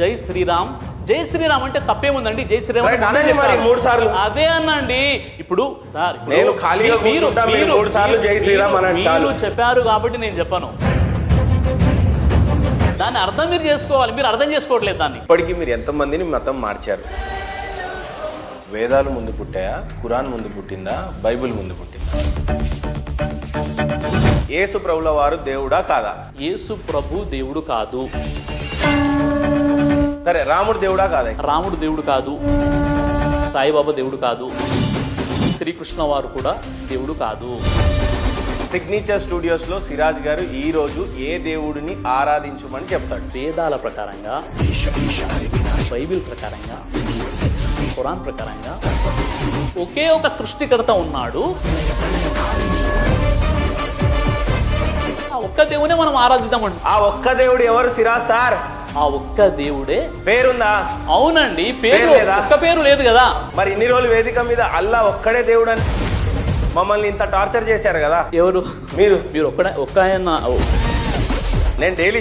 జై శ్రీరామ్. జై శ్రీరామ్ అంటే తప్పేముందండి? జై శ్రీరామ్ మరి 3 సార్లు అదే అనండి. ఇప్పుడు సార్ నేను ఖాళీగా కూర్చుంటా, మీరు 3 సార్లు జై శ్రీరామ్ అనండి చాలు. మీరు చెప్పారు కాబట్టి నేను చెప్పాను. దాన్ని అర్థం మీరు చేసుకోవాలి, మీరు అర్థం చేసుకోవట్లేదు దాన్ని. ఇప్పటికీ మీరు ఎంతమందిని మతం మార్చారు? వేదాలు ముందు పుట్టాయా, ఖురాన్ ముందు పుట్టిందా, బైబిల్ ముందు పుట్టిందా? యేసు ప్రభుల వారు దేవుడా కాదా? యేసు ప్రభు దేవుడు కాదు. సరే, రాముడు దేవుడా కాదా? రాముడు దేవుడు కాదు. సాయిబాబా దేవుడు కాదు. శ్రీకృష్ణ వారు కూడా దేవుడు కాదు. సిగ్నేచర్ స్టూడియోస్ లో సిరాజ్ గారు ఈ రోజు ఏ దేవుడిని ఆరాధించమని చెప్తాడు? వేదాల ప్రకారంగా, బైబిల్ ప్రకారంగా, ఖురాన్ ప్రకారంగా ఒకే ఒక సృష్టికర్త ఉన్నాడు. ఆ ఒక్క దేవునే మనం ఆరాధిద్దామండి. ఆ ఒక్క దేవుడు ఎవరు సిరాజ్ సార్? ఆ ఒక్క దేవుడే. పేరుందా? అవునండి, పేరు లేదా? ఒక్క పేరు లేదు కదా. మరి ఇన్ని రోజులు వేదిక మీద అల్లా ఒక్కడే దేవుడు అని మమ్మల్ని ఇంత టార్చర్ చేశారు కదా. ఎవరు? మీరు. మీరు ఒక్క ఆయన. నేను డైలీ